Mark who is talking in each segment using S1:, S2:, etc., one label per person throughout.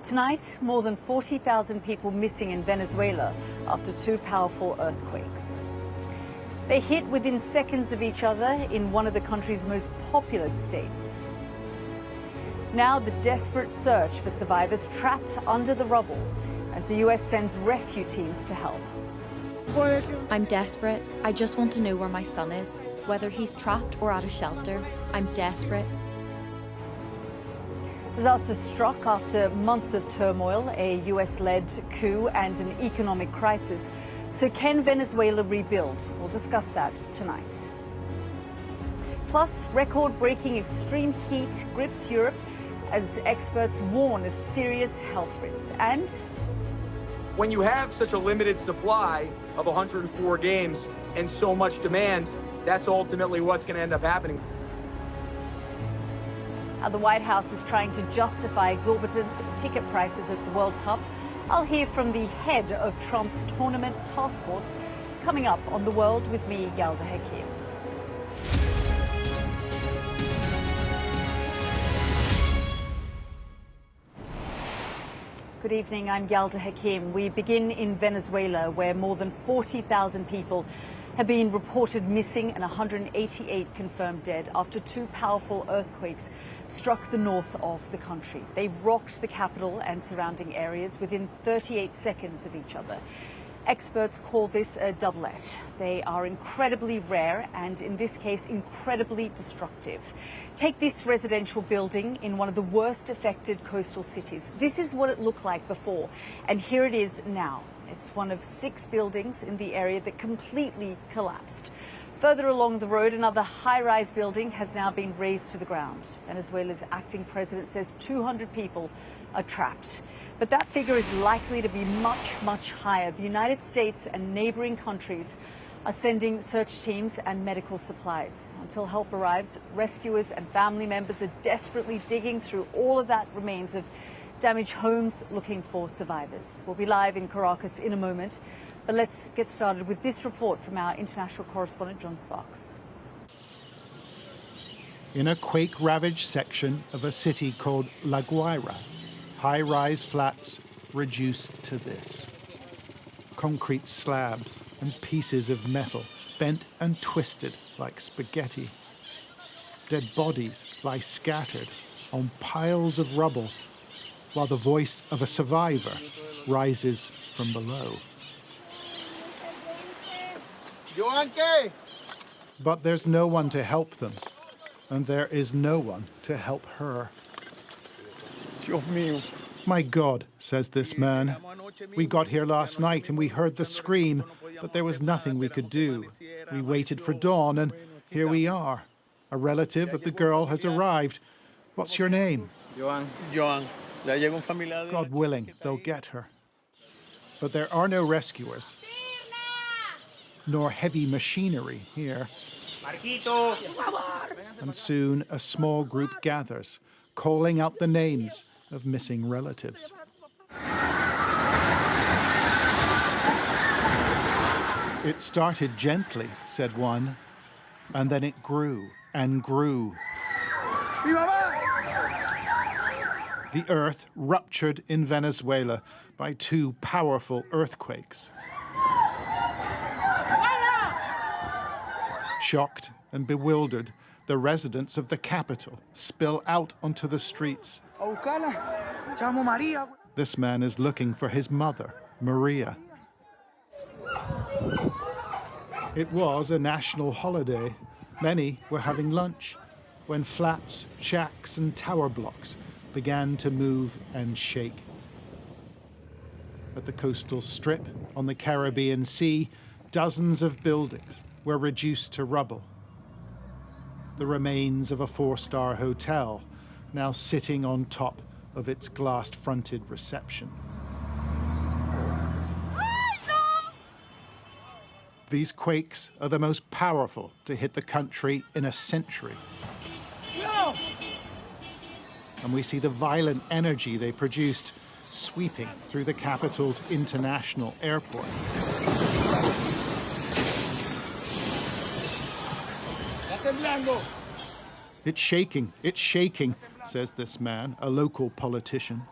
S1: Tonight, more than 40,000 people missing in Venezuela after two powerful earthquakes. They hit within seconds of each other in one of the country's most populous states. Now the desperate search for survivors trapped under the rubble as the US sends rescue teams to help.
S2: I'm desperate. I just want to know where my son is, whether he's trapped or at a shelter. I'm desperate.
S1: Disaster struck after months of turmoil, a US-led coup and an economic crisis. So can Venezuela rebuild? We'll discuss that tonight. Plus, record-breaking extreme heat grips Europe as experts warn of serious health risks. And
S3: when you have such a limited supply of 104 games and so much demand, that's ultimately what's going to end up happening.
S1: The White House is trying to justify exorbitant ticket prices at the World Cup. I'll hear from the head of Trump's tournament task force coming up on The World with me, Yalda Hakim. Good evening, I'm Yalda Hakim. We begin in Venezuela, where more than 40,000 people have been reported missing and 188 confirmed dead after two powerful earthquakes struck the north of the country. They rocked the capital and surrounding areas within 38 seconds of each other. Experts call this a doublet. They are incredibly rare and, in this case, incredibly destructive. Take this residential building in one of the worst affected coastal cities. This is what it looked like before, and here it is now. It's one of 6 buildings in the area that completely collapsed. Further along the road, another high-rise building has now been razed to the ground. Venezuela's acting president says 200 people are trapped. But that figure is likely to be much, much higher. The United States and neighboring countries are sending search teams and medical supplies. Until help arrives, rescuers and family members are desperately digging through all of that remains of damaged homes looking for survivors. We'll be live in Caracas in a moment, but let's get started with this report from our international correspondent, John Sparks.
S4: In a quake-ravaged section of a city called La Guaira, high-rise flats reduced to this. Concrete slabs and pieces of metal bent and twisted like spaghetti. Dead bodies lie scattered on piles of rubble, while the voice of a survivor rises from below. But there's no one to help them, and there is no one to help her. My God, says this man, we got here last night and we heard the scream, but there was nothing we could do. We waited for dawn and here we are. A relative of the girl has arrived. What's your name?
S5: Joan.
S4: God willing, they'll get her. But there are no rescuers, nor heavy machinery here. And soon a small group gathers, calling out the names of missing relatives. It started gently, said one, and then it grew and grew. The earth ruptured in Venezuela by two powerful earthquakes. Shocked and bewildered, the residents of the capital spill out onto the streets. This man is looking for his mother, Maria. It was a national holiday. Many were having lunch when flats, shacks, and tower blocks began to move and shake. At the coastal strip on the Caribbean Sea, dozens of buildings were reduced to rubble. The remains of a 4-star hotel, now sitting on top of its glass-fronted reception. These quakes are the most powerful to hit the country in a century. And we see the violent energy they produced sweeping through the capital's international airport. It's shaking, says this man, a local politician.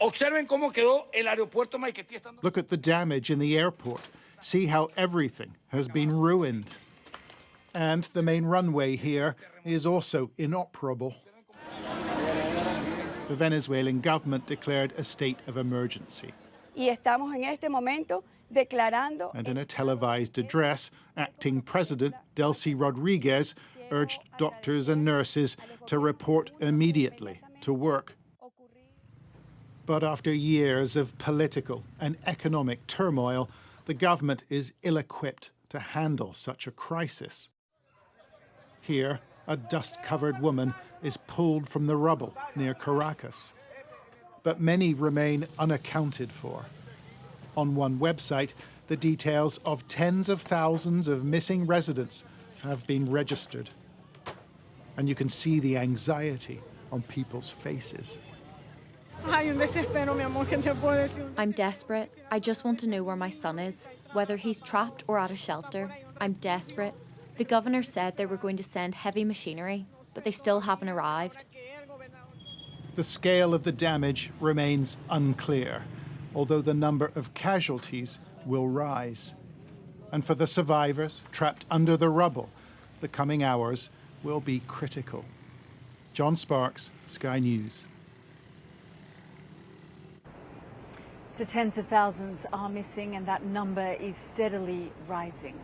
S5: Observen cómo quedó el aeropuerto Maiquetía estando...
S4: Look at the damage in the airport. See how everything has been ruined. And the main runway here is also inoperable. The Venezuelan government declared a state of emergency.
S6: Y estamos en este momento declarando...
S4: And in a televised address, acting President Delcy Rodriguez urged doctors and nurses to report immediately to work. But after years of political and economic turmoil, the government is ill-equipped to handle such a crisis. Here, a dust-covered woman is pulled from the rubble near Caracas. But many remain unaccounted for. On one website, the details of tens of thousands of missing residents have been registered. And you can see the anxiety on people's faces.
S2: I'm desperate. I just want to know where my son is, whether he's trapped or at a shelter. I'm desperate. The governor said they were going to send heavy machinery, but they still haven't arrived.
S4: The scale of the damage remains unclear, although the number of casualties will rise. And for the survivors trapped under the rubble, the coming hours will be critical. John Sparks, Sky News.
S1: So tens of thousands are missing, and that number is steadily rising.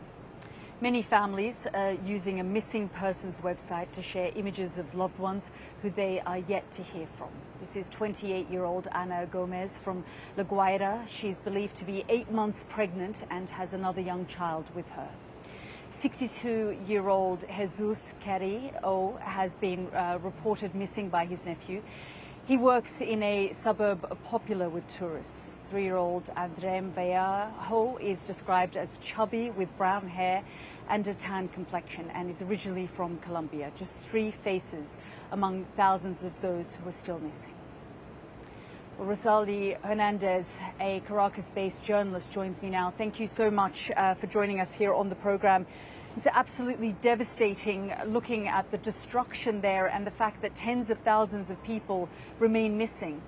S1: Many families are using a missing persons website to share images of loved ones who they are yet to hear from. This is 28-year-old Ana Gomez from La Guaira. She's believed to be 8 months pregnant and has another young child with her. 62-year-old Jesus Carrillo has been reported missing by his nephew. He works in a suburb popular with tourists. 3-year-old Andrem Vallejo is described as chubby with brown hair and a tan complexion and is originally from Colombia. Just 3 faces among thousands of those who are still missing. Well, Rosalie Hernandez, a Caracas-based journalist, joins me now. Thank you so much for joining us here on the program. It's absolutely devastating looking at the destruction there and the fact that tens of thousands of people remain missing.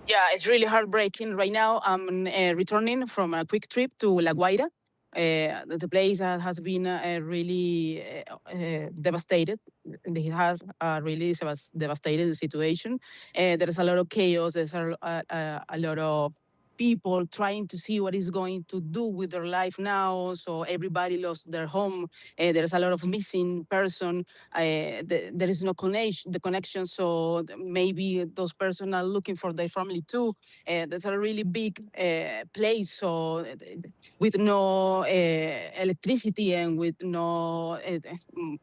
S7: Yeah, it's really heartbreaking. Right now, I'm returning from a quick trip to La Guaira. The place has been really devastated. It has a really devastated situation. There is a lot of chaos. There's a lot of people trying to see what is going to do with their life now. So everybody lost their home. There's a lot of missing person. There is no connection. So maybe those persons are looking for their family too. There's a really big place. So with no electricity and with no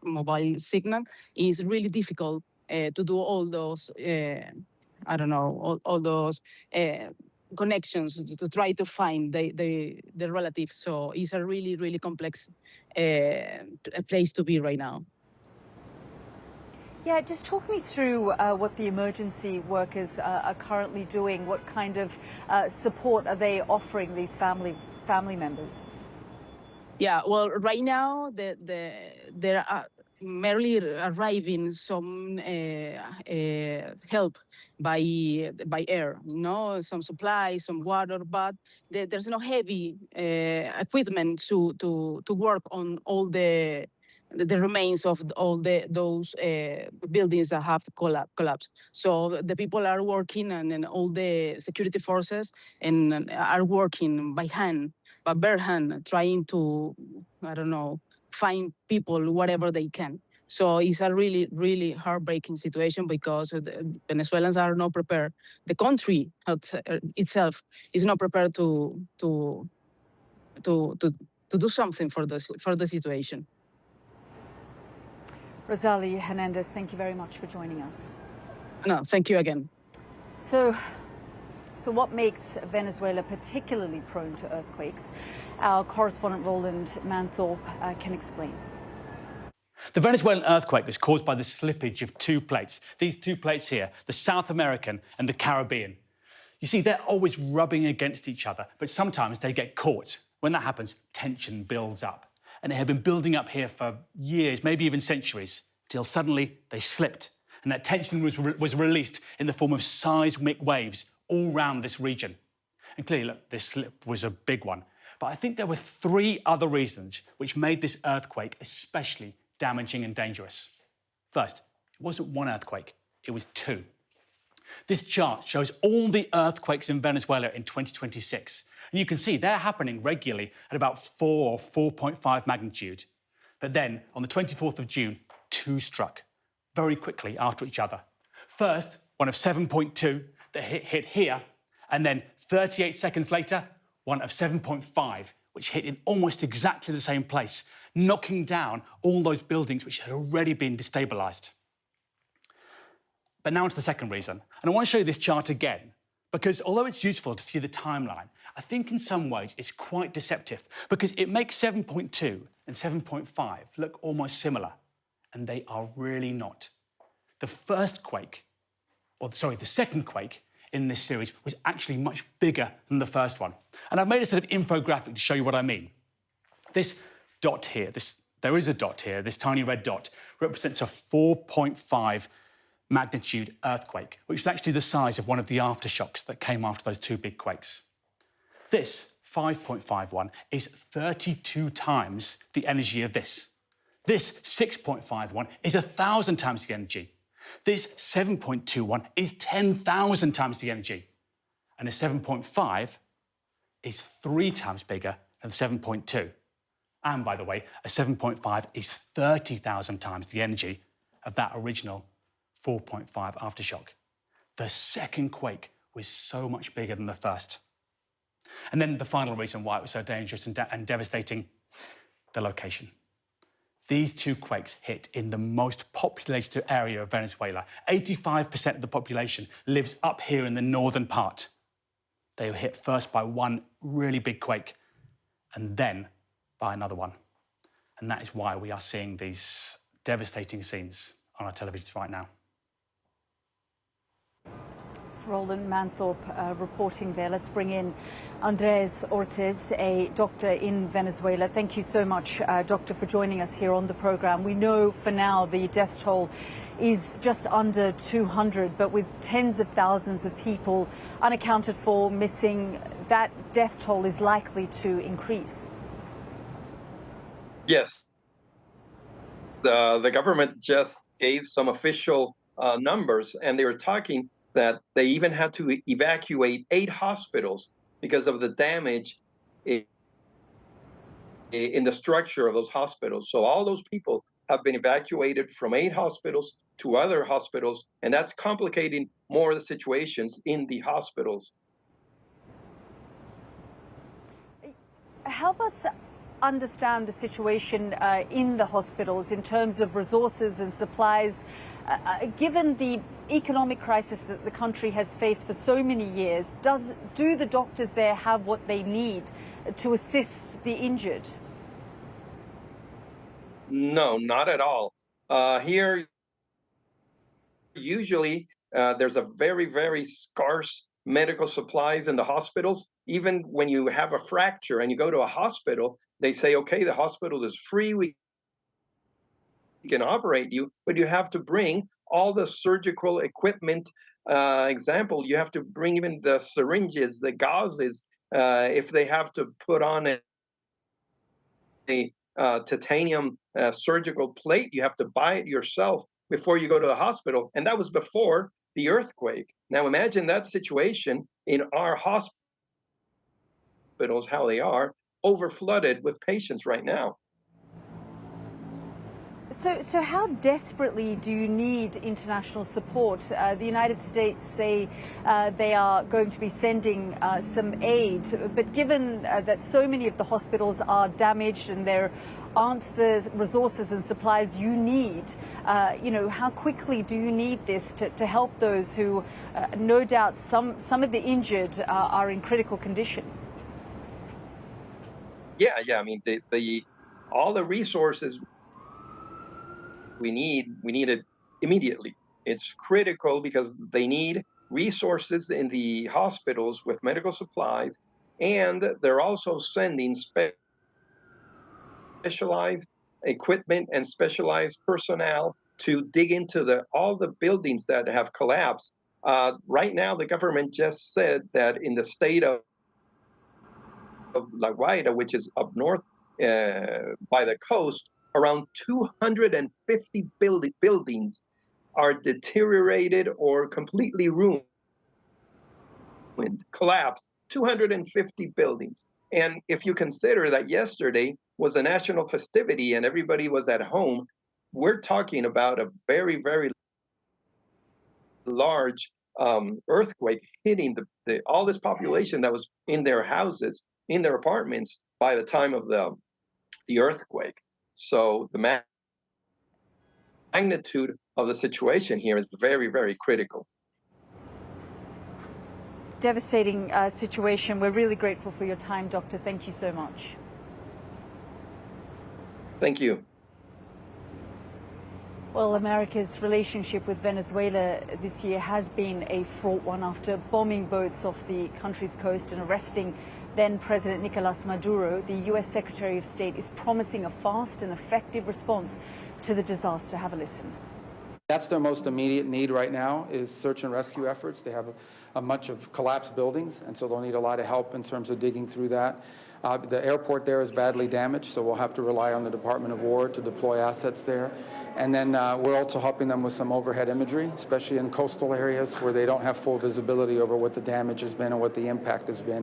S7: mobile signal, it's really difficult to do all those, I don't know, all those connections to try to find the relatives. So it's a really, really complex place to be right now.
S1: Yeah, just talk me through what the emergency workers are currently doing. What kind of support are they offering these family members?
S7: Yeah, well, right now there are merely arriving some help by air, some supplies, some water, but there's no heavy equipment to work on all the remains of all those buildings that have collapsed. So the people are working, and all the security forces are working by bare hand, trying to, I don't know, find people whatever they can. So it's a really, really heartbreaking situation because the Venezuelans are not prepared. The country itself is not prepared to do something for the situation.
S1: Rosalie Hernandez, thank you very much for joining us.
S7: No, thank you again.
S1: So what makes Venezuela particularly prone to earthquakes? Our correspondent Roland Manthorpe can explain.
S8: The Venezuelan earthquake was caused by the slippage of 2 plates. These 2 plates here, the South American and the Caribbean. You see, they're always rubbing against each other, but sometimes they get caught. When that happens, tension builds up. And it had been building up here for years, maybe even centuries, till suddenly they slipped. And that tension was released in the form of seismic waves all around this region. And clearly, look, this slip was a big one. But I think there were three other reasons which made this earthquake especially damaging and dangerous. First, it wasn't one earthquake, it was two. This chart shows all the earthquakes in Venezuela in 2026. And you can see they're happening regularly at about 4 or 4.5 magnitude. But then, on the 24th of June, two struck very quickly after each other. First, one of 7.2 that hit here, and then 38 seconds later, one of 7.5, which hit in almost exactly the same place, knocking down all those buildings which had already been destabilised. But now to the second reason. And I want to show you this chart again, because although it's useful to see the timeline, I think in some ways it's quite deceptive, because it makes 7.2 and 7.5 look almost similar, and they are really not. The second quake in this series was actually much bigger than the first one. And I've made a sort of infographic to show you what I mean. This dot here, there is a dot here, this tiny red dot, represents a 4.5 magnitude earthquake, which is actually the size of one of the aftershocks that came after those two big quakes. This 5.51 is 32 times the energy of this. This 6.51 is 1,000 times the energy. This 7.21 is 10,000 times the energy. And a 7.5 is 3 times bigger than 7.2. And by the way, a 7.5 is 30,000 times the energy of that original 4.5 aftershock. The second quake was so much bigger than the first. And then the final reason why it was so dangerous and devastating, the location. These two quakes hit in the most populated area of Venezuela. 85% of the population lives up here in the northern part. They were hit first by one really big quake and then by another one. And that is why we are seeing these devastating scenes on our televisions right now.
S1: It's Roland Manthorpe reporting there. Let's bring in Andres Ortiz, a doctor in Venezuela. Thank you so much, doctor, for joining us here on the program. We know for now the death toll is just under 200, but with tens of thousands of people unaccounted for, missing, that death toll is likely to increase.
S9: Yes. The government just gave some official numbers, and they were talking that they even had to evacuate 8 hospitals because of the damage in the structure of those hospitals. So all those people have been evacuated from 8 hospitals to other hospitals, and that's complicating more the situations in the hospitals.
S1: Help us understand the situation in the hospitals in terms of resources and supplies, given the economic crisis that the country has faced for so many years. Do the doctors there have what they need to assist the injured?
S9: No, not at all. Here, usually, there's a very, very scarce medical supplies in the hospitals. Even when you have a fracture and you go to a hospital, they say, okay, the hospital is free, we can operate you, but you have to bring all the surgical equipment. Example, you have to bring even the syringes, the gauzes, if they have to put on a titanium surgical plate, you have to buy it yourself before you go to the hospital. And that was before the earthquake. Now imagine that situation in our hospitals, how they are overflooded with patients right now.
S1: So how desperately do you need international support? The United States say they are going to be sending some aid, but given that so many of the hospitals are damaged and there aren't the resources and supplies you need, how quickly do you need this to help those who, no doubt, some of the injured are in critical condition?
S9: Yeah. I mean, all the resources we need it immediately. It's critical because they need resources in the hospitals with medical supplies, and they're also sending specialized equipment and specialized personnel to dig into all the buildings that have collapsed Right now, the government just said that in the state of La Guaira, which is up north by the coast, around 250 buildings are deteriorated or completely ruined, collapsed. 250 buildings. And if you consider that yesterday was a national festivity and everybody was at home, we're talking about a very, very large earthquake hitting all this population that was in their houses, in their apartments by the time of the earthquake. So the magnitude of the situation here is very, very critical.
S1: Devastating situation. We're really grateful for your time, Doctor. Thank you so much.
S9: Thank you.
S1: Well, America's relationship with Venezuela this year has been a fraught one after bombing boats off the country's coast and arresting then President Nicolas Maduro. The U.S. Secretary of State is promising a fast and effective response to the disaster. Have a listen.
S10: That's their most immediate need right now is search and rescue efforts. They have a bunch of collapsed buildings, and so they'll need a lot of help in terms of digging through that. The airport there is badly damaged, so we'll have to rely on the Department of War to deploy assets there. And then we're also helping them with some overhead imagery, especially in coastal areas where they don't have full visibility over what the damage has been and what the impact has been.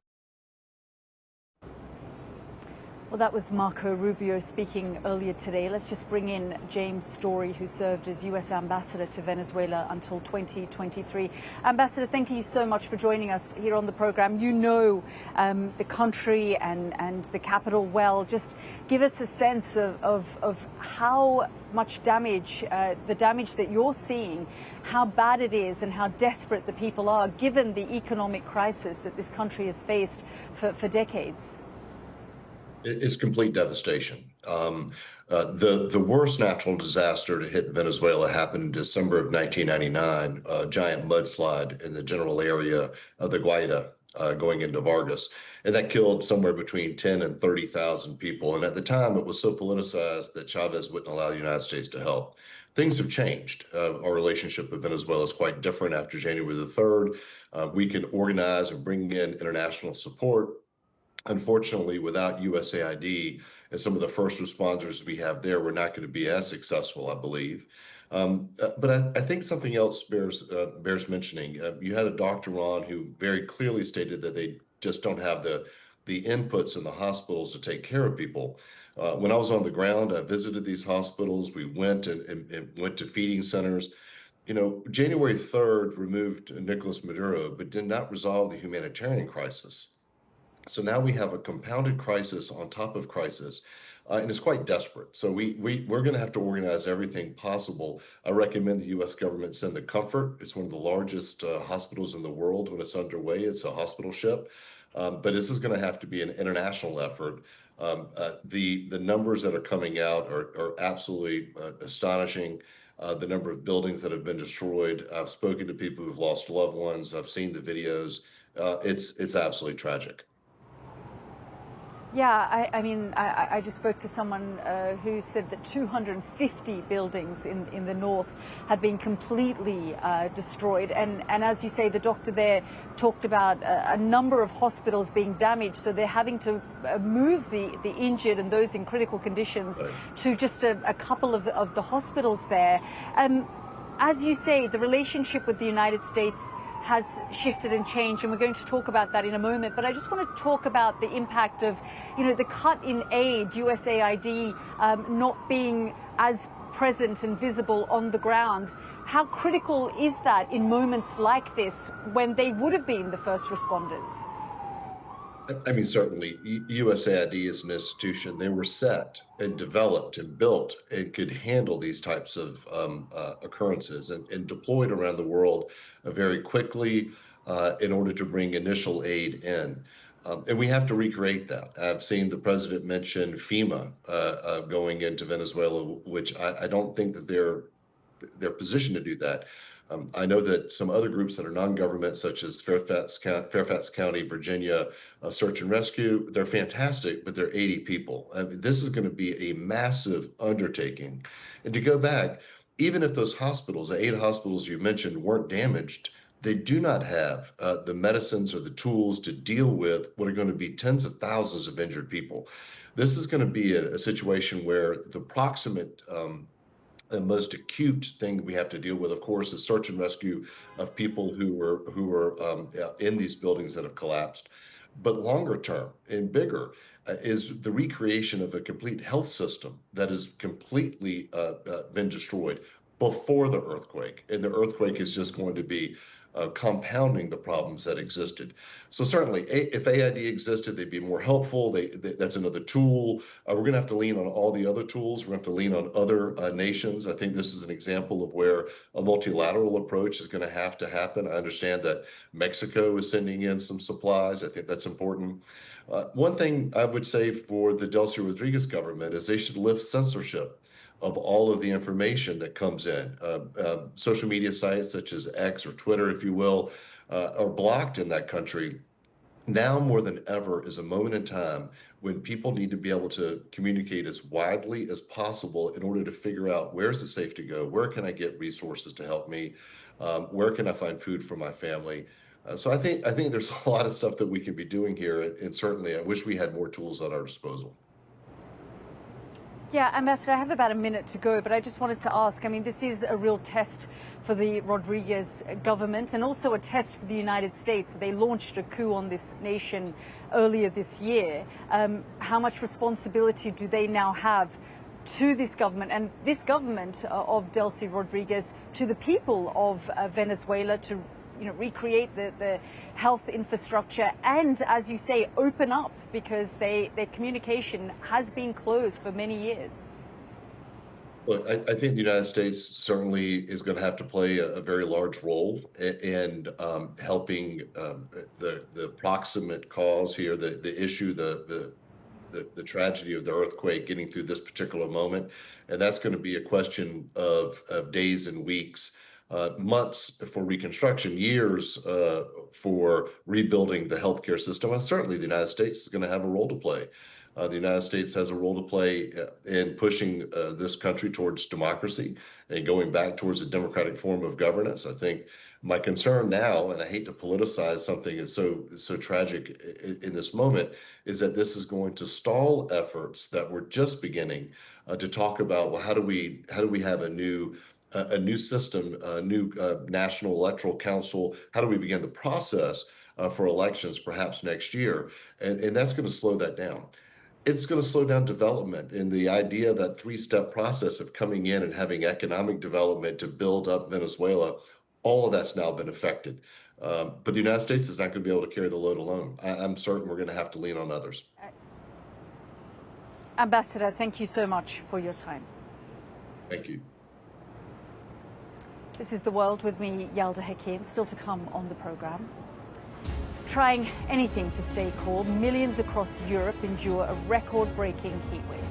S1: Well, that was Marco Rubio speaking earlier today. Let's just bring in James Story, who served as U.S. ambassador to Venezuela until 2023. Ambassador, thank you so much for joining us here on the program. You know the country and the capital well. Just give us a sense of how much damage, the damage that you're seeing, how bad it is and how desperate the people are, given the economic crisis that this country has faced for decades.
S11: It's complete devastation. The worst natural disaster to hit Venezuela happened in December of 1999, a giant mudslide in the general area of the Guaira going into Vargas. And that killed somewhere between 10 and 30,000 people. And at the time, it was so politicized that Chavez wouldn't allow the United States to help. Things have changed. Our relationship with Venezuela is quite different after January the 3rd. We can organize and bring in international support. Unfortunately, without USAID and some of the first responders we have there, we're not going to be as successful, I believe. But I think something else bears mentioning. You had a doctor on who very clearly stated that they just don't have the inputs in the hospitals to take care of people. When I was on the ground, I visited these hospitals. We went and went to feeding centers. You know, January 3rd removed Nicolas Maduro, but did not resolve the humanitarian crisis. So now we have a compounded crisis on top of crisis, and it's quite desperate. So we're going to have to organize everything possible. I recommend the U.S. government send the Comfort. It's one of the largest hospitals in the world when it's underway. It's a hospital ship, but this is going to have to be an international effort. The numbers that are coming out are absolutely astonishing. The number of buildings that have been destroyed. I've spoken to people who've lost loved ones. I've seen the videos. It's absolutely tragic.
S1: Yeah, I mean, I just spoke to someone who said that 250 buildings in the north have been completely destroyed. And as you say, the doctor there talked about a number of hospitals being damaged. So they're having to move the injured and those in critical conditions to just a couple of the hospitals there. As you say, the relationship with the United States has shifted and changed, and we're going to talk about that in a moment. But I just want to talk about the impact of, you know, the cut in aid, USAID not being as present and visible on the ground. How critical is that in moments like this when they would have been the first responders?
S11: I mean, certainly, USAID is an institution. They were set and developed and built and could handle these types of occurrences and deployed around the world very quickly in order to bring initial aid in. And we have to recreate that. I've seen the president mention FEMA going into Venezuela, which I don't think that they're positioned to do that. I know that some other groups that are non-government, such as Fairfax County, Virginia, Search and Rescue, they're fantastic, but they're 80 people. I mean, this is going to be a massive undertaking. And to go back, even if those hospitals, the 8 hospitals you mentioned, weren't damaged, they do not have the medicines or the tools to deal with what are going to be tens of thousands of injured people. This is going to be a situation where the proximate the most acute thing we have to deal with, of course, is search and rescue of people who are in these buildings that have collapsed. But longer term and bigger is the recreation of a complete health system that has completely been destroyed before the earthquake. And the earthquake is just going to be compounding the problems that existed. So certainly, if AID existed, they'd be more helpful. That's another tool. We're going to have to lean on all the other tools. We're going to have to lean on other nations. I think this is an example of where a multilateral approach is going to have to happen. I understand that Mexico is sending in some supplies. I think that's important. One thing I would say for the Delcy Rodriguez government is they should lift censorship of all of the information that comes in. Social media sites such as X or Twitter, if you will, are blocked in that country. Now more than ever is a moment in time when people need to be able to communicate as widely as possible in order to figure out where is it safe to go, where can I get resources to help me, where can I find food for my family. So I think there's a lot of stuff that we can be doing here, and certainly I wish we had more tools at our disposal.
S1: Yeah, Ambassador, I have about a minute to go, but I just wanted to ask, I mean, this is a real test for the Rodriguez government and also a test for the United States. They launched a coup on this nation earlier this year. How much responsibility do they now have to this government and this government of Delcy Rodriguez, to the people of Venezuela, to recreate the health infrastructure and, as you say, open up, because their communication has been closed for many years?
S11: Look, I think the United States certainly is going to have to play a very large role in helping the proximate cause here, the issue, the tragedy of the earthquake, getting through this particular moment. And that's going to be a question of days and weeks. Months for reconstruction, years for rebuilding the healthcare system. And certainly the United States is going to have a role to play. The United States has a role to play in pushing this country towards democracy and going back towards a democratic form of governance. I think my concern now, and I hate to politicize something that's so tragic in this moment, is that this is going to stall efforts that were just beginning to talk about, well, how do we have a new system, a new National Electoral Council? How do we begin the process for elections perhaps next year? And that's going to slow that down. It's going to slow down development, and the idea, that three-step process of coming in and having economic development to build up Venezuela, all of that's now been affected. But the United States is not going to be able to carry the load alone. I'm certain we're going to have to lean on others.
S1: Ambassador, thank you so much for your time.
S11: Thank you.
S1: This is The World with me, Yalda Hakim. Still to come on the program. Trying anything to stay calm, millions across Europe endure a record-breaking heatwave.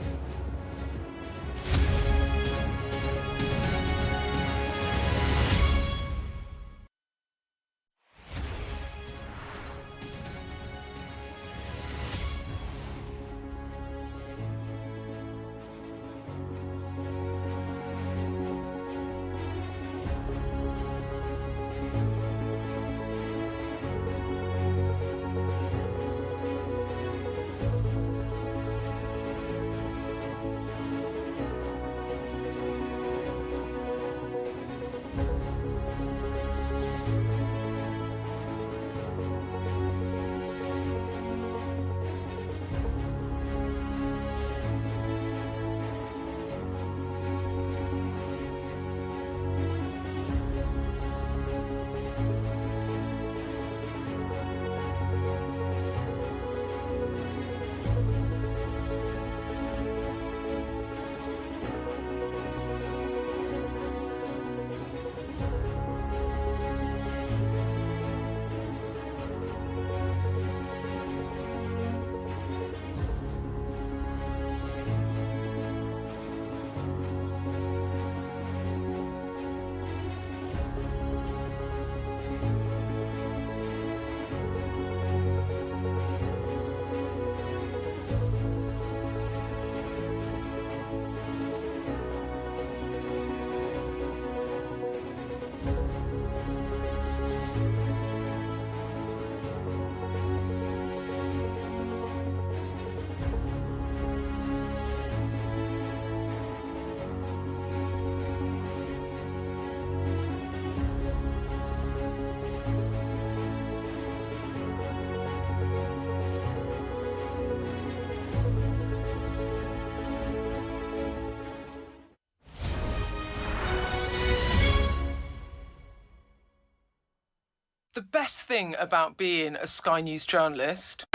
S12: best thing about being a Sky News journalist?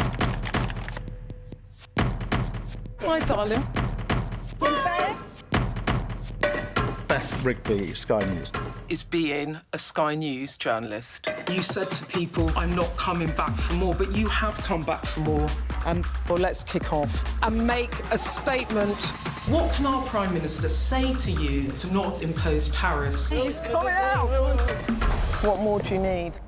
S7: Hi, darling.
S13: Beth Rigby, Sky News.
S12: Is being a Sky News journalist. You said to people, I'm not coming back for more, but you have come back for more. Well, let's kick off and make a statement. What can our Prime Minister say to you to not impose tariffs? He's coming out! What more do you need?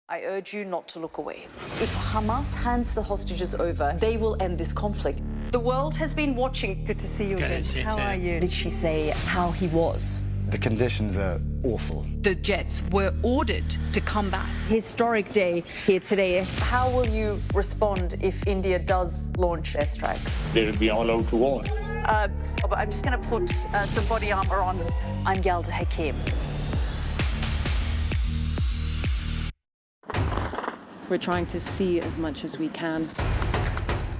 S1: I urge you not to look away. If Hamas hands the hostages over, they will end this conflict. The world has been watching. Good to see you again. How are you? Did she say how he was?
S13: The conditions are awful.
S1: The jets were ordered to come back. Historic day here today. How will you respond if India does launch airstrikes?
S14: They'll be all out to war.
S1: I'm just going to put some body armor on. I'm Yalda Hakim.
S15: We're trying to see as much as we can.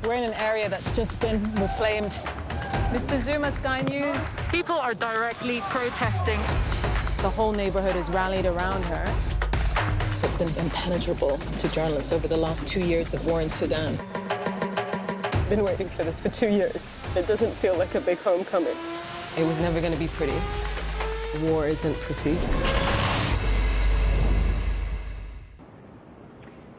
S7: We're in an area that's just been reclaimed. Mr. Zuma, Sky News. People are directly protesting.
S15: The whole neighborhood is rallied around her.
S16: It's been impenetrable to journalists over the last 2 years of war in Sudan.
S7: I've been waiting for this for 2 years. It doesn't feel like a big homecoming.
S16: It was never going to be pretty. War isn't pretty.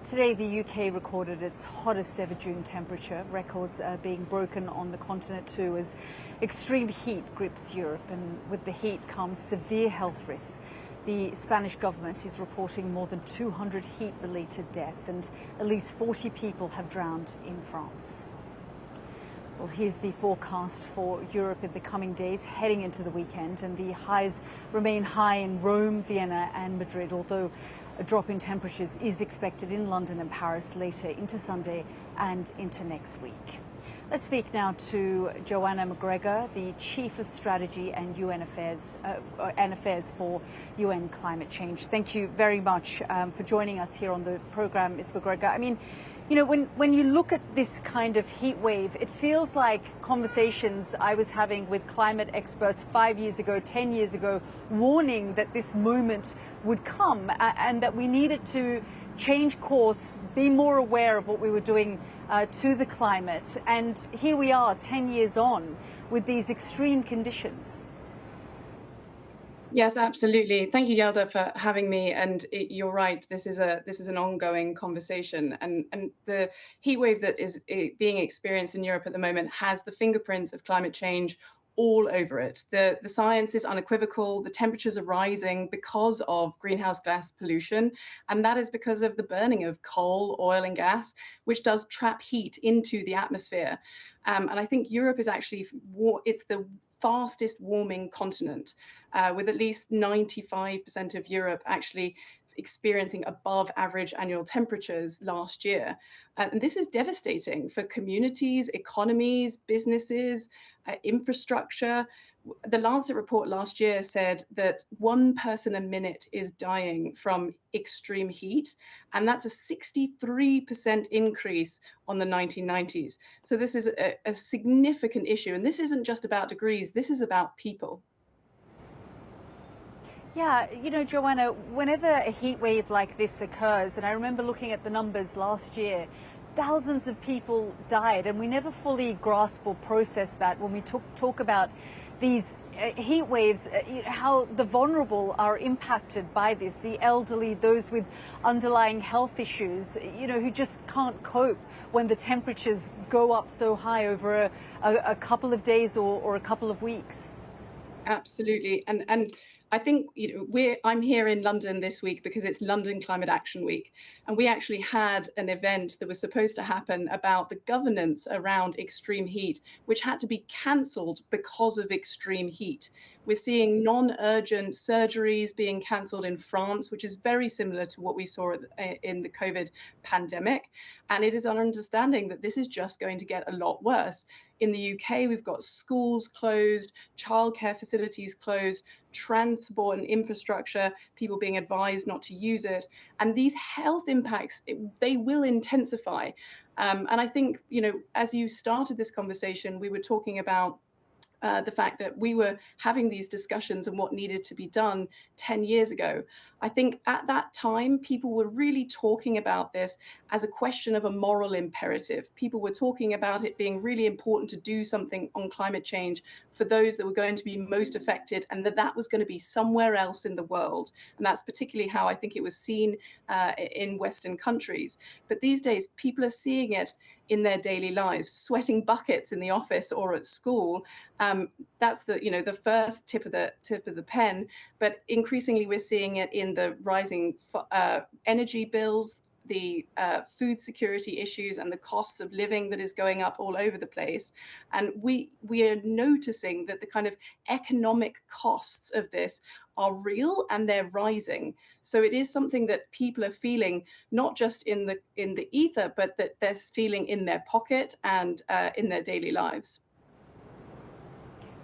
S1: Today, the UK recorded its hottest ever June temperature. Records are being broken on the continent too as extreme heat grips Europe, and with the heat comes severe health risks. The Spanish government is reporting more than 200 heat-related deaths, and at least 40 people have drowned in France. Well, here's the forecast for Europe in the coming days heading into the weekend, and the highs remain high in Rome, Vienna and Madrid, although a drop in temperatures is expected in London and Paris later into Sunday and into next week. Let's speak now to Joanna McGregor, the Chief of Strategy and UN Affairs for UN Climate Change. Thank you very much for joining us here on the programme, Ms. McGregor. I mean, you know, when you look at this kind of heat wave, it feels like conversations I was having with climate experts 5 years ago, 10 years ago, warning that this moment would come and that we needed to change course, be more aware of what we were doing to the climate. And here we are 10 years on with these extreme conditions.
S17: Yes, absolutely. Thank you, Yalda, for having me. And you're right. This is an ongoing conversation, and the heat wave that is being experienced in Europe at the moment has the fingerprints of climate change all over it. The science is unequivocal. The temperatures are rising because of greenhouse gas pollution, and that is because of the burning of coal, oil, and gas, which does trap heat into the atmosphere. And I think Europe is actually it's the fastest warming continent, with at least 95% of Europe actually experiencing above average annual temperatures last year. And this is devastating for communities, economies, businesses, infrastructure. The Lancet report last year said that 1 person a minute is dying from extreme heat, and that's a 63% increase on the 1990s. So this is a significant issue, and this isn't just about degrees, this is about people.
S1: Yeah, you know, Joanna, whenever a heat wave like this occurs, and I remember looking at the numbers last year, thousands of people died, and we never fully grasp or process that when we talk about these heat waves, how the vulnerable are impacted by this, the elderly, those with underlying health issues, you know, who just can't cope when the temperatures go up so high over a couple of days or a couple of weeks.
S17: Absolutely. And I think, you know, I'm here in London this week because it's London Climate Action Week. And we actually had an event that was supposed to happen about the governance around extreme heat, which had to be cancelled because of extreme heat. We're seeing non-urgent surgeries being cancelled in France, which is very similar to what we saw in the COVID pandemic. And it is our understanding that this is just going to get a lot worse. In the UK, we've got schools closed, childcare facilities closed, transport and infrastructure, people being advised not to use it. And these health impacts, they will intensify. And I think, you know, as you started this conversation, we were talking about the fact that we were having these discussions and what needed to be done 10 years ago, I think at that time, people were really talking about this as a question of a moral imperative. People were talking about it being really important to do something on climate change for those that were going to be most affected, and that was going to be somewhere else in the world. And that's particularly how I think it was seen in Western countries. But these days, people are seeing it in their daily lives, sweating buckets in the office or at school. That's the first tip of the pen. But increasingly, we're seeing it in the rising energy bills, the food security issues, and the costs of living that is going up all over the place. And we are noticing that the kind of economic costs of this are real and they're rising. So it is something that people are feeling, not just in the ether, but that they're feeling in their pocket and in their daily lives.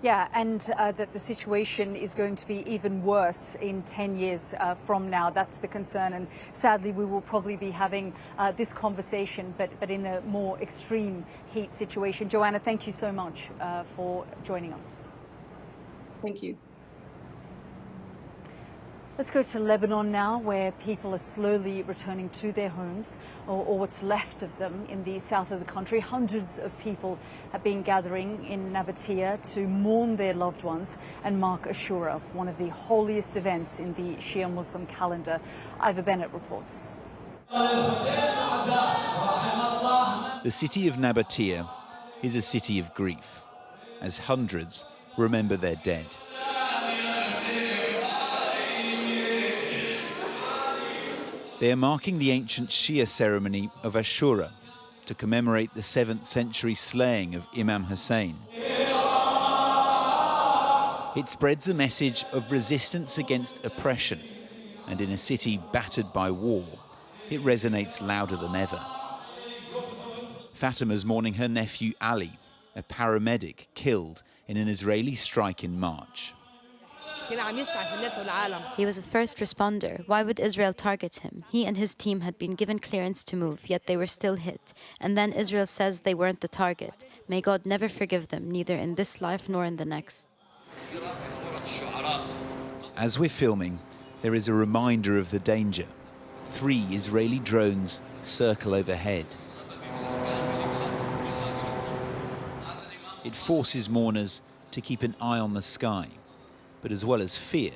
S1: Yeah, and that the situation is going to be even worse in 10 years from now. That's the concern. And sadly, we will probably be having this conversation, but in a more extreme heat situation. Joanna, thank you so much for joining us.
S17: Thank you.
S1: Let's go to Lebanon now, where people are slowly returning to their homes, or what's left of them in the south of the country. Hundreds of people have been gathering in Nabatea to mourn their loved ones and mark Ashura, one of the holiest events in the Shia Muslim calendar. Ivor Bennett reports.
S14: The city of Nabatea is a city of grief, as hundreds remember their dead. They are marking the ancient Shia ceremony of Ashura to commemorate the 7th century slaying of Imam Hussein. It spreads a message of resistance against oppression, and in a city battered by war, it resonates louder than ever. Fatima's mourning her nephew Ali, a paramedic killed in an Israeli strike in March.
S18: He was a first responder. Why would Israel target him? He and his team had been given clearance to move, yet they were still hit. And then Israel says they weren't the target. May God never forgive them, neither in this life nor in the next.
S14: As we're filming, there is a reminder of the danger. 3 Israeli drones circle overhead. It forces mourners to keep an eye on the sky. But as well as fear,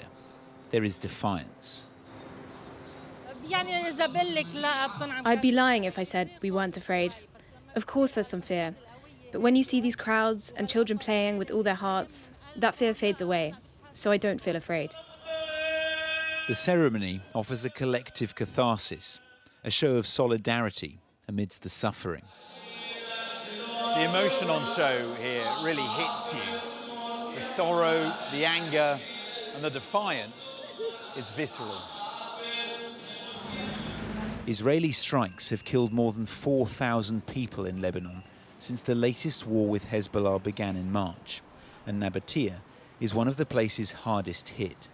S14: there is defiance.
S19: I'd be lying if I said we weren't afraid. Of course there's some fear. But when you see these crowds and children playing with all their hearts, that fear fades away. So I don't feel afraid.
S14: The ceremony offers a collective catharsis, a show of solidarity amidst the suffering.
S20: The emotion on show here really hits you. The sorrow, the anger, and the defiance is visceral.
S14: Israeli strikes have killed more than 4,000 people in Lebanon since the latest war with Hezbollah began in March, and Nabatea is one of the places hardest hit.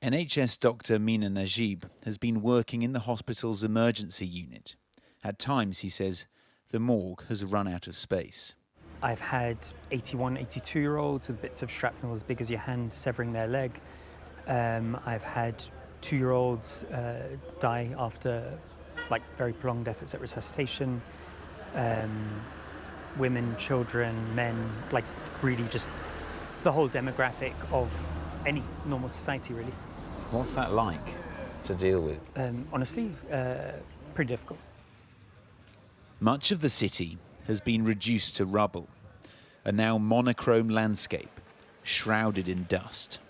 S14: NHS doctor Mina Najib has been working in the hospital's emergency unit. At times, he says, the morgue has run out of space.
S21: I've had 81, 82-year-olds with bits of shrapnel as big as your hand severing their leg. I've had 2-year-olds die after very prolonged efforts at resuscitation. Women, children, men, really just the whole demographic of any normal society, really.
S14: What's that like to deal with?
S21: Honestly, pretty difficult.
S14: Much of the city has been reduced to rubble, a now monochrome landscape shrouded in dust.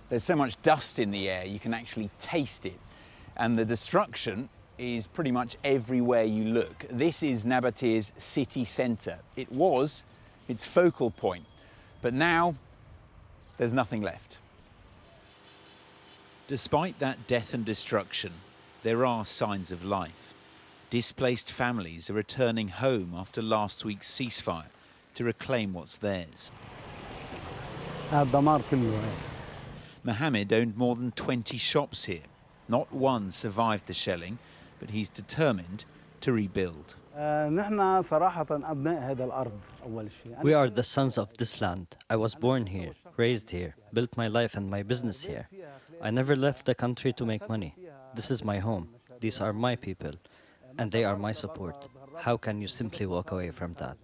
S20: There's so much dust in the air, you can actually taste it. And the destruction is pretty much everywhere you look. This is Nabatea's city centre. It was its focal point, but now there's nothing left.
S14: Despite that death and destruction, there are signs of life. Displaced families are returning home after last week's ceasefire to reclaim what's theirs. Mohammed owned more than 20 shops here. Not one survived the shelling, but he's determined to rebuild.
S3: We are the sons of this land. I was born here, raised here, built my life and my business here. I never left the country to make money. This is my home. These are my people, and they are my support. How can you simply walk away from that?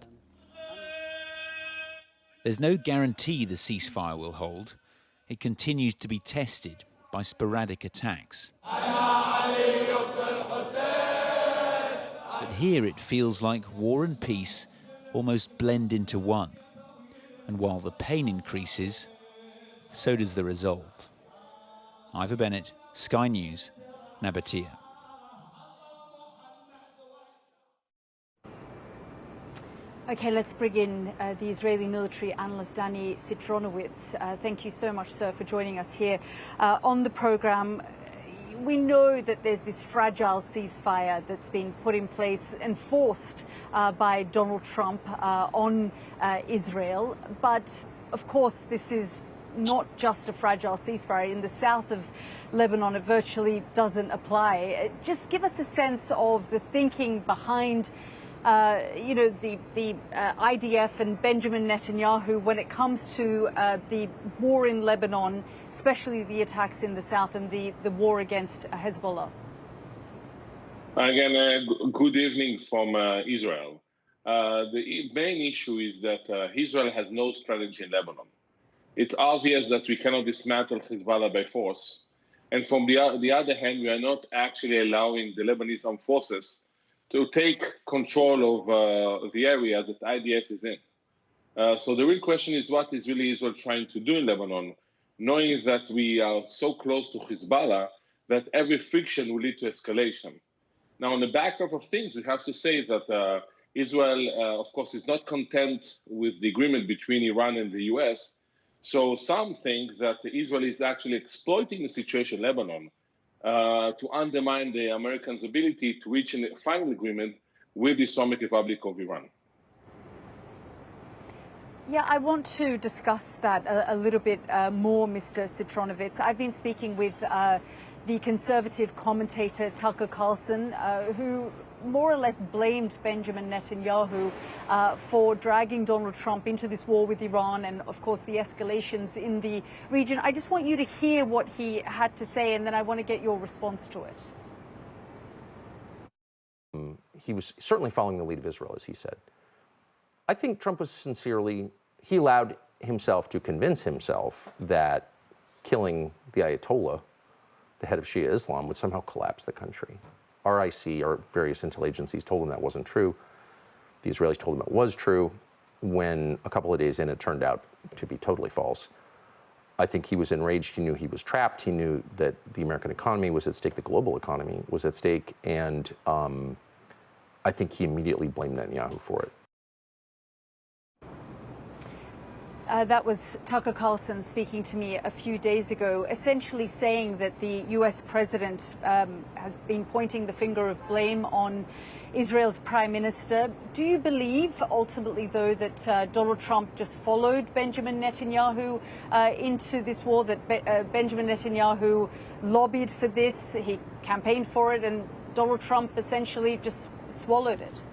S14: There's no guarantee the ceasefire will hold. It continues to be tested by sporadic attacks. But here it feels like war and peace almost blend into one. And while the pain increases, so does the resolve. Ivor Bennett, Sky News, Nabatea.
S1: Okay, let's bring in the Israeli military analyst Danny Citronowitz. Thank you so much, sir, for joining us here on the program. We know that there's this fragile ceasefire that's been put in place, enforced by Donald Trump on Israel. But, of course, this is not just a fragile ceasefire. In the south of Lebanon, it virtually doesn't apply. Just give us a sense of the thinking behind the IDF and Benjamin Netanyahu when it comes to the war in Lebanon, especially the attacks in the south and the war against Hezbollah?
S22: Again, good evening from Israel. The main issue is that Israel has no strategy in Lebanon. It's obvious that we cannot dismantle Hezbollah by force. And from the other hand, we are not actually allowing the Lebanese armed forces to take control of the area that IDF is in. So the real question is, what is really Israel trying to do in Lebanon, knowing that we are so close to Hezbollah that every friction will lead to escalation. Now, on the backdrop of things, we have to say that Israel, of course, is not content with the agreement between Iran and the US. So some think that Israel is actually exploiting the situation in Lebanon to undermine the Americans' ability to reach a final agreement with the Islamic Republic of Iran.
S1: Yeah, I want to discuss that a little bit more, Mr. Citronowitz. I've been speaking with the conservative commentator Tucker Carlson, who more or less blamed Benjamin Netanyahu for dragging Donald Trump into this war with Iran and, of course, the escalations in the region. I just want you to hear what he had to say, and then I want to get your response to it.
S23: He was certainly following the lead of Israel, as he said. I think Trump was he allowed himself to convince himself that killing the Ayatollah, the head of Shia Islam, would somehow collapse the country. RIC, or various intel agencies, told him that wasn't true. The Israelis told him it was true. When a couple of days in, it turned out to be totally false. I think he was enraged. He knew he was trapped. He knew that the American economy was at stake, the global economy was at stake, and I think he immediately blamed Netanyahu for it.
S1: That was Tucker Carlson speaking to me a few days ago, essentially saying that the US president has been pointing the finger of blame on Israel's prime minister. Do you believe ultimately, though, that Donald Trump just followed Benjamin Netanyahu into this war, that Benjamin Netanyahu lobbied for this, he campaigned for it, and Donald Trump essentially just swallowed it?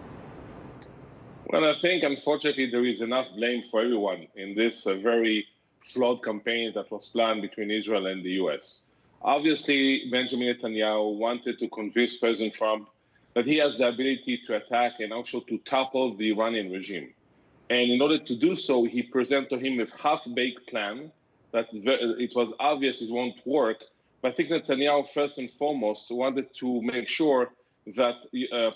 S22: Well, I think, unfortunately, there is enough blame for everyone in this very flawed campaign that was planned between Israel and the US. Obviously, Benjamin Netanyahu wanted to convince President Trump that he has the ability to attack and also to topple the Iranian regime. And in order to do so, he presented to him a half-baked plan that it was obvious it won't work. But I think Netanyahu, first and foremost, wanted to make sure that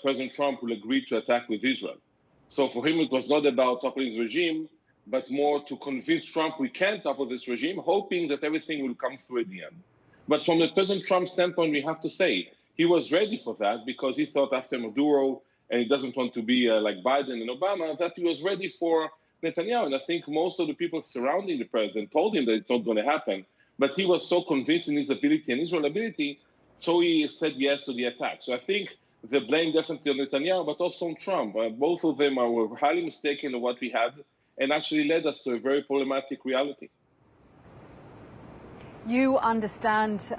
S22: President Trump will agree to attack with Israel. So for him, it was not about toppling the regime, but more to convince Trump we can topple this regime, hoping that everything will come through at the end. But from the President Trump standpoint, we have to say he was ready for that because he thought after Maduro, and he doesn't want to be like Biden and Obama, that he was ready for Netanyahu. And I think most of the people surrounding the president told him that it's not going to happen. But he was so convinced in his ability and Israel's ability, so he said yes to the attack. So I think the blame definitely on Netanyahu, but also on Trump. Both of them were highly mistaken in what we had and actually led us to a very problematic reality.
S1: You understand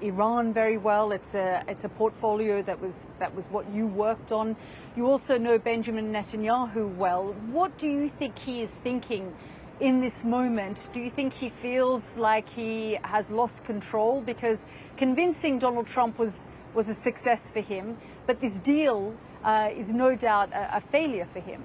S1: Iran very well. It's a portfolio that was what you worked on. You also know Benjamin Netanyahu well. What do you think he is thinking in this moment? Do you think he feels like he has lost control? Because convincing Donald Trump was a success for him, but this deal is no doubt a failure for him.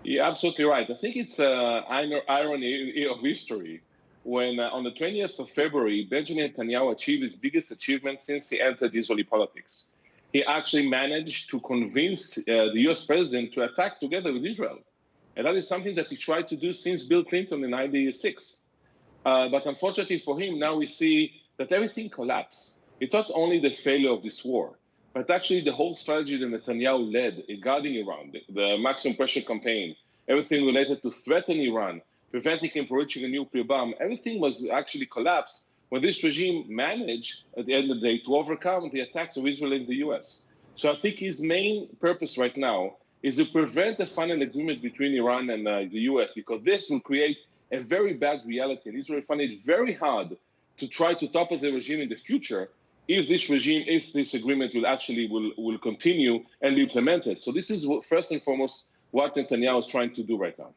S22: You're absolutely right. I think it's irony of history when on the 20th of February, Benjamin Netanyahu achieved his biggest achievement since he entered Israeli politics. He actually managed to convince the US president to attack together with Israel. And that is something that he tried to do since Bill Clinton in 1996. But unfortunately for him, now we see that everything collapsed. It's not only the failure of this war, but actually the whole strategy that Netanyahu led regarding Iran, the maximum pressure campaign, everything related to threaten Iran, preventing him from reaching a nuclear bomb, everything was actually collapsed when this regime managed, at the end of the day, to overcome the attacks of Israel in the US. So I think his main purpose right now is to prevent a final agreement between Iran and the US, because this will create a very bad reality. And Israel find it very hard to try to topple the regime in the future if this agreement will continue and be implemented. So this is first and foremost what Netanyahu is trying to do right now.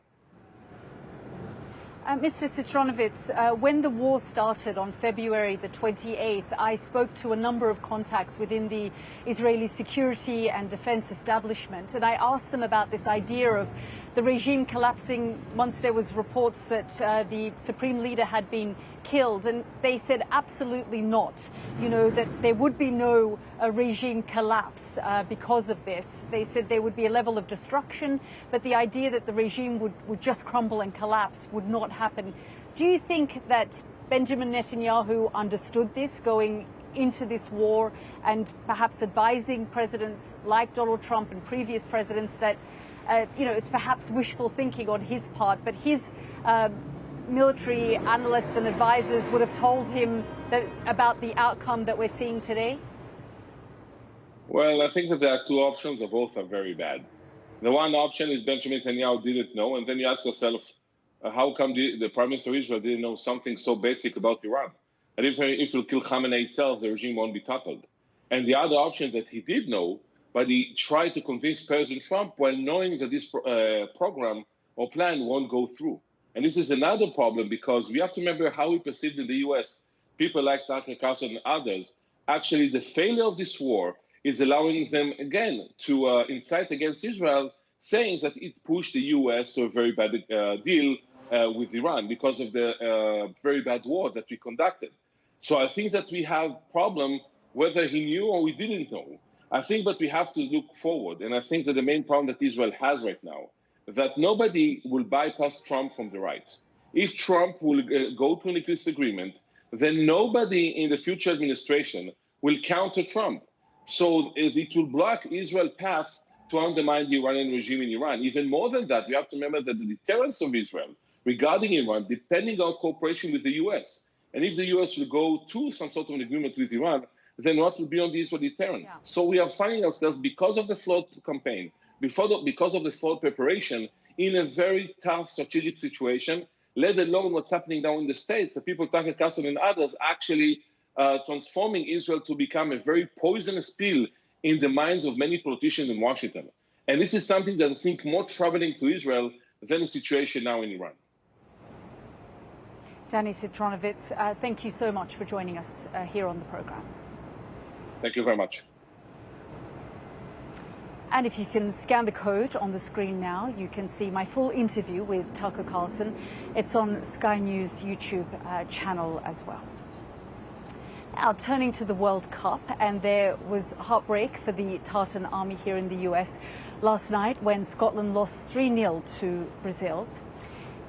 S1: Mr. Citronovitz, when the war started on February the 28th, I spoke to a number of contacts within the Israeli security and defense establishment, and I asked them about this idea of the regime collapsing once there was reports that the supreme leader had been killed, and they said absolutely not, that there would be no regime collapse because of this. They said there would be a level of destruction, but the idea that the regime would just crumble and collapse would not happen. Do you think that Benjamin Netanyahu understood this going into this war, and perhaps advising presidents like Donald Trump and previous presidents that it's perhaps wishful thinking on his part, but his military analysts and advisors would have told him about the outcome that we're seeing today?
S22: Well, I think that there are two options, and both are very bad. The one option is Benjamin Netanyahu didn't know, and then you ask yourself, how come the Prime Minister of Israel didn't know something so basic about Iran? And if you kill Khamenei itself, the regime won't be toppled. And the other option that he did know, but he tried to convince President Trump while knowing that this program or plan won't go through. And this is another problem, because we have to remember how we perceived in the US, people like Tucker Carlson and others, actually the failure of this war is allowing them, again, to incite against Israel, saying that it pushed the US to a very bad deal with Iran because of the very bad war that we conducted. So I think that we have a problem whether he knew or we didn't know. I think that we have to look forward, and I think that the main problem that Israel has right now, that nobody will bypass Trump from the right. If Trump will go to an agreement, then nobody in the future administration will counter Trump. So it will block Israel's path to undermine the Iranian regime in Iran. Even more than that, we have to remember that the deterrence of Israel regarding Iran, depending on cooperation with the US. And if the US will go to some sort of an agreement with Iran, then what will be on the Israeli deterrence? Yeah. So we are finding ourselves, because of the flawed campaign, because of the flawed preparation, in a very tough strategic situation, let alone what's happening now in the States, the people, Tucker Carlson and others, actually transforming Israel to become a very poisonous pill in the minds of many politicians in Washington. And this is something that I think more troubling to Israel than the situation now in Iran.
S1: Danny Citronovitz, thank you so much for joining us here on the program.
S22: Thank you very much.
S1: And if you can scan the code on the screen now, you can see my full interview with Tucker Carlson. It's on Sky News YouTube channel as well. Now, turning to the World Cup, and there was heartbreak for the Tartan Army here in the US last night when Scotland lost 3-0 to Brazil.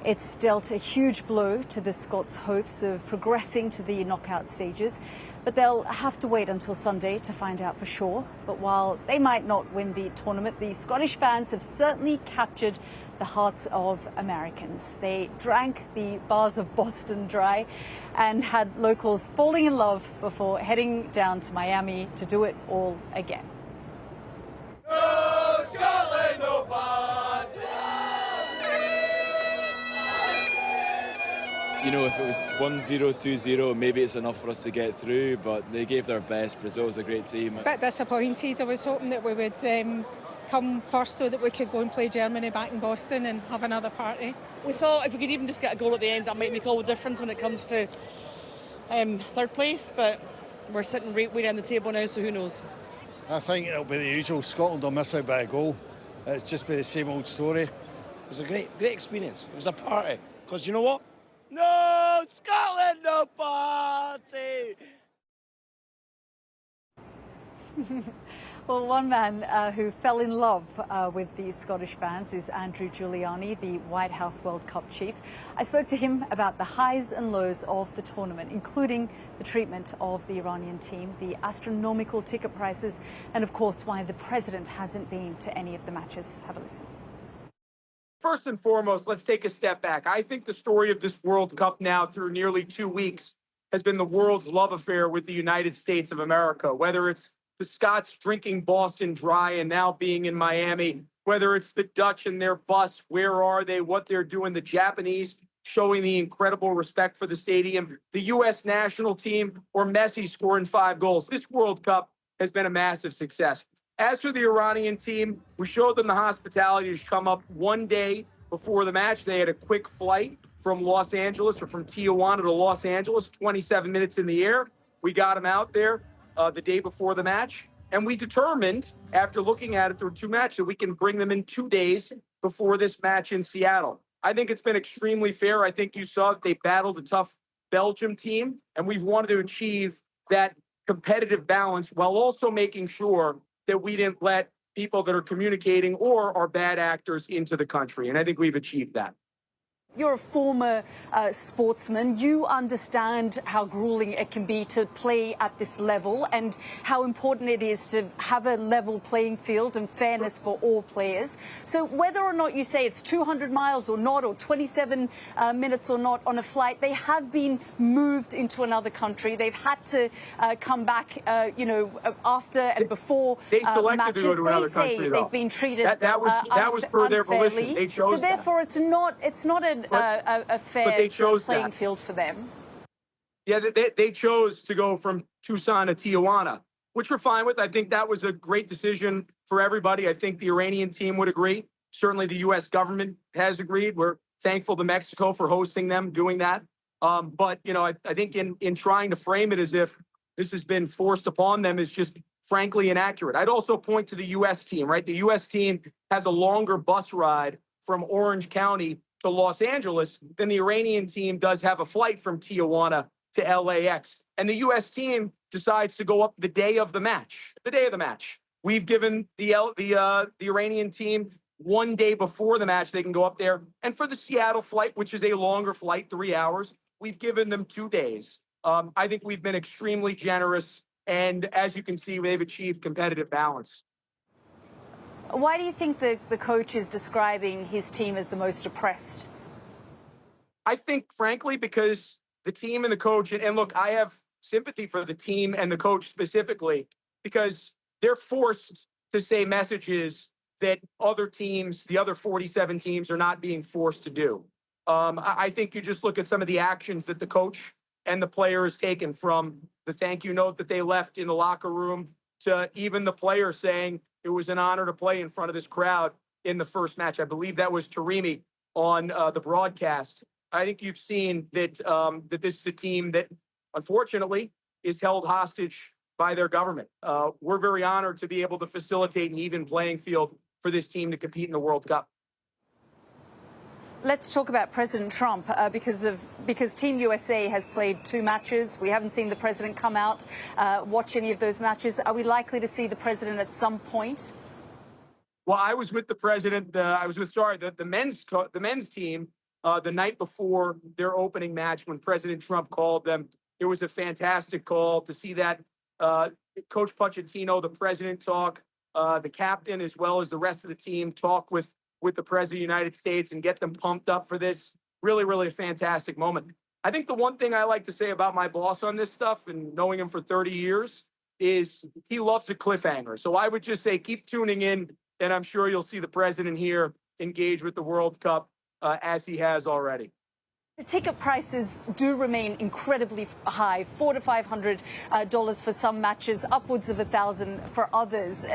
S1: It's dealt a huge blow to the Scots' hopes of progressing to the knockout stages, but they'll have to wait until Sunday to find out for sure. But while they might not win the tournament, the Scottish fans have certainly captured the hearts of Americans. They drank the bars of Boston dry and had locals falling in love before heading down to Miami to do it all again.
S2: No Scotland, no party! You know, if it was 1-0, 2-0, maybe it's enough for us to get through, but they gave their best. Brazil's a great team.
S5: A bit disappointed. I was hoping that we would come first so that we could go and play Germany back in Boston and have another party.
S6: We thought if we could even just get a goal at the end, that might make all the difference when it comes to third place, but we're sitting right way down the table now, so who knows?
S13: I think it'll be the usual. Scotland will miss out by a goal. It's just be the same old story.
S24: It was a great experience. It was a party. Because you know what? No, Scotland, no party!
S1: Well, one man who fell in love with the Scottish fans is Andrew Giuliani, the White House World Cup chief. I spoke to him about the highs and lows of the tournament, including the treatment of the Iranian team, the astronomical ticket prices, and of course why the president hasn't been to any of the matches. Have a listen.
S25: First and foremost, let's take a step back. I think the story of this World Cup now through nearly 2 weeks has been the world's love affair with the United States of America, whether it's the Scots drinking Boston dry and now being in Miami, whether it's the Dutch and their bus, where are they, what they're doing, the Japanese showing the incredible respect for the stadium, the U.S. national team, or Messi scoring 5 goals. This World Cup has been a massive success. As for the Iranian team, we showed them the hospitality to come up one day before the match. They had a quick flight from Los Angeles or from Tijuana to Los Angeles, 27 minutes in the air. We got them out there the day before the match. And we determined, after looking at it through 2 matches, that we can bring them in 2 days before this match in Seattle. I think it's been extremely fair. I think you saw that they battled a tough Belgium team, and we've wanted to achieve that competitive balance while also making sure that we didn't let people that are communicating or are bad actors into the country. And I think we've achieved that.
S1: You're a former sportsman. You understand how grueling it can be to play at this level and how important it is to have a level playing field and fairness for all players. So whether or not you say it's 200 miles or not, or 27 minutes or not on a flight, they have been moved into another country. They've had to come back, after and before
S25: they selected
S1: matches.
S25: To go to another
S1: they say
S25: country, though.
S1: They've been treated
S25: that was per their volition. They chose
S1: so therefore, it's not a fair playing field for them.
S25: Yeah, they chose to go from Tucson to Tijuana, which we're fine with. I think that was a great decision for everybody. I think the Iranian team would agree. Certainly the U.S. government has agreed. We're thankful to Mexico for hosting them, doing that. But, I think in trying to frame it as if this has been forced upon them is just frankly inaccurate. I'd also point to the U.S. team, right? The U.S. team has a longer bus ride from Orange County to Los Angeles than the Iranian team does have a flight from Tijuana to LAX. And the U.S. team decides to go up the day of the match. We've given the Iranian team 1 day before the match, they can go up there. And for the Seattle flight, which is a longer flight, 3 hours, we've given them 2 days. I think we've been extremely generous. And as you can see, they've achieved competitive balance.
S1: Why do you think the coach is describing his team as the most oppressed?
S25: I think, frankly, because the team and the coach, and look, I have sympathy for the team and the coach specifically, because they're forced to say messages that other teams, the other 47 teams, are not being forced to do. I think you just look at some of the actions that the coach and the player has taken, from the thank you note that they left in the locker room to even the player saying it was an honor to play in front of this crowd in the first match. I believe that was Taremi on the broadcast. I think you've seen that that this is a team that, unfortunately, is held hostage by their government. We're very honored to be able to facilitate an even playing field for this team to compete in the World Cup.
S1: Let's talk about President Trump because Team USA has played 2 matches. We haven't seen the president come out, watch any of those matches. Are we likely to see the president at some point?
S25: Well, I was with the president. The men's team the night before their opening match when President Trump called them. It was a fantastic call to see that Coach Pochettino, the president, talk, the captain, as well as the rest of the team, talk with the President of the United States and get them pumped up for this. Really, really a fantastic moment. I think the one thing I like to say about my boss on this stuff, and knowing him for 30 years, is he loves a cliffhanger. So I would just say keep tuning in, and I'm sure you'll see the president here engage with the World Cup as he has already.
S1: The ticket prices do remain incredibly high, $400 to $500 for some matches, upwards of $1,000 for others.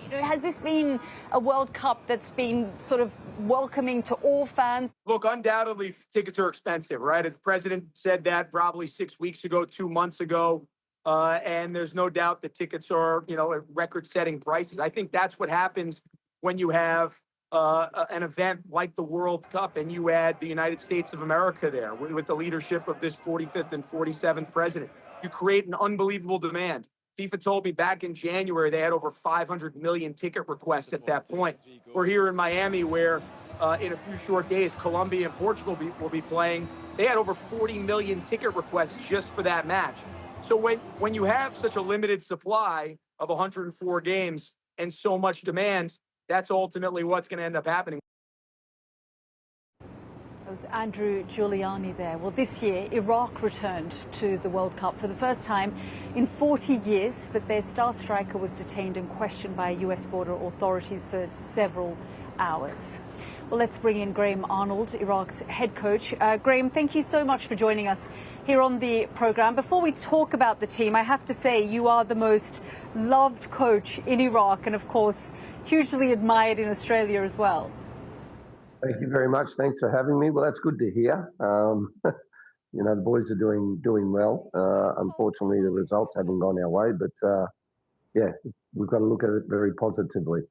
S1: Has this been a World Cup that's been sort of welcoming to all fans?
S25: Look, undoubtedly, tickets are expensive, right? The president said that probably 6 weeks ago, 2 months ago. And there's no doubt that tickets are, at record-setting prices. I think that's what happens when you have an event like the World Cup and you add the United States of America there with the leadership of this 45th and 47th president. You create an unbelievable demand. FIFA told me back in January they had over 500 million ticket requests at that point. We're here in Miami where in a few short days, Colombia and Portugal will be playing. They had over 40 million ticket requests just for that match. So when you have such a limited supply of 104 games and so much demand, that's ultimately what's going to end up happening.
S1: That was Andrew Giuliani there. Well, this year, Iraq returned to the World Cup for the first time in 40 years, but their star striker was detained and questioned by US border authorities for several hours. Well, let's bring in Graham Arnold, Iraq's head coach. Graham, thank you so much for joining us here on the program. Before we talk about the team, I have to say you are the most loved coach in Iraq and, of course, hugely admired in Australia as well.
S4: Thank you very much. Thanks for having me. Well, that's good to hear. The boys are doing well. Unfortunately, the results haven't gone our way, but we've got to look at it very positively.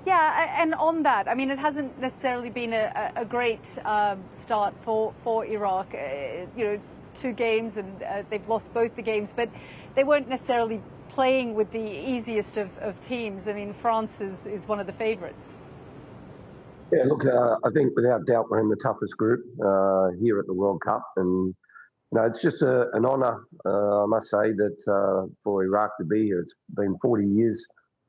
S1: Yeah, and on that, I mean, it hasn't necessarily been a great start for Iraq. 2 games and they've lost both the games, but they weren't necessarily playing with the easiest of teams. I mean, France is one of the favourites.
S4: Yeah, look, I think without doubt we're in the toughest group here at the World Cup, and it's just an honour, I must say, that for Iraq to be here. It's been 40 years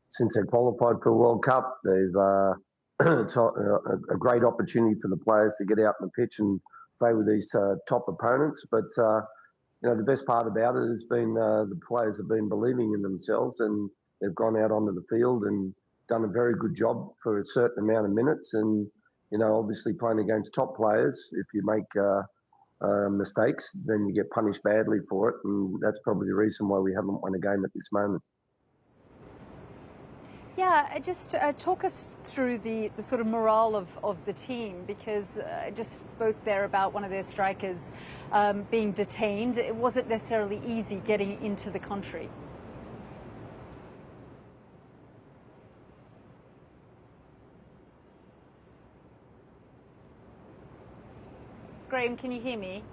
S4: since they qualified for a World Cup. It's a great opportunity for the players to get out on the pitch and play with these top opponents. But the best part about it has been the players have been believing in themselves, and they've gone out onto the field and done a very good job for a certain amount of minutes. And obviously playing against top players, if you make mistakes, then you get punished badly for it, and that's probably the reason why we haven't won a game at this moment.
S1: Yeah, just talk us through the sort of morale of the team, because I just spoke there about one of their strikers being detained. It wasn't necessarily easy getting into the country. Graham, can you hear me?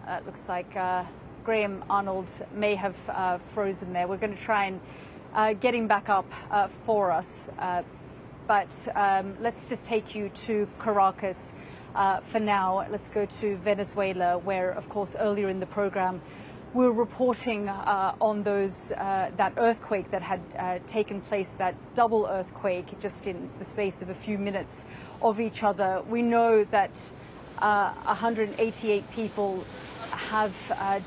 S1: It looks like Graham Arnold may have frozen there. We're going to try and get him back up for us. But let's just take you to Caracas for now. Let's go to Venezuela, where, of course, earlier in the program, we were reporting on that earthquake that had taken place, that double earthquake, just in the space of a few minutes of each other. We know that 188 people have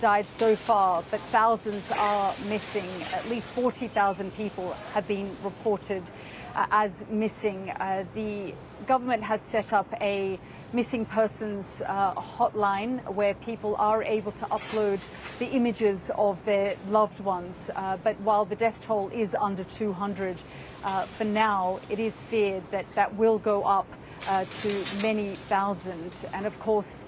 S1: died so far, but thousands are missing. At least 40,000 people have been reported as missing. The government has set up a missing persons hotline where people are able to upload the images of their loved ones. But while the death toll is under 200 for now, it is feared that that will go up to many thousand. And of course,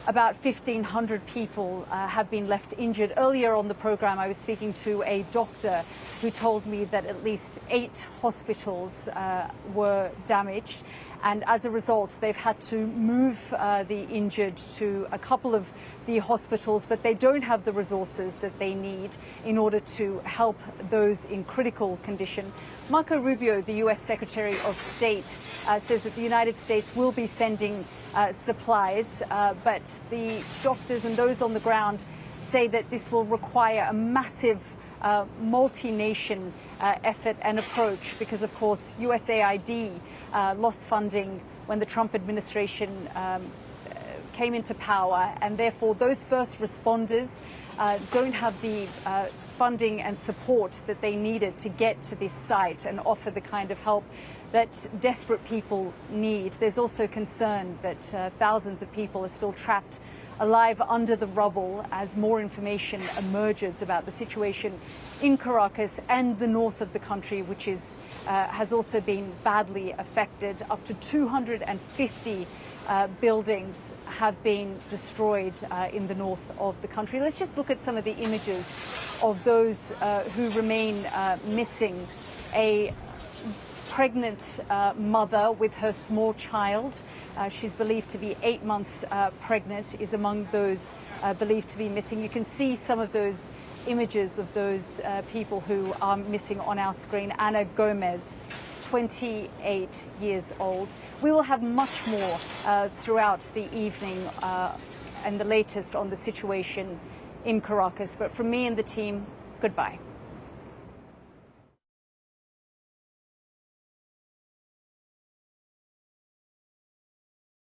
S1: about 1,500 people have been left injured. Earlier on the program, I was speaking to a doctor who told me that at least 8 hospitals were damaged. And as a result, they've had to move the injured to a couple of the hospitals, but they don't have the resources that they need in order to help those in critical condition. Marco Rubio, the U.S. Secretary of State, says that the United States will be sending supplies, but the doctors and those on the ground say that this will require a massive multi-nation effort and approach because, of course, USAID lost funding when the Trump administration came into power, and therefore those first responders don't have the funding and support that they needed to get to this site and offer the kind of help that desperate people need. There's also concern that thousands of people are still trapped alive under the rubble as more information emerges about the situation in Caracas and the north of the country, which is has also been badly affected. Up to 250 buildings have been destroyed in the north of the country. Let's just look at some of the images of those who remain missing. A pregnant mother with her small child, she's believed to be 8 months pregnant, is among those believed to be missing. You can see some of those images of those people who are missing on our screen. Ana Gomez, 28 years old. We will have much more throughout the evening and the latest on the situation in Caracas. But from me and the team, goodbye.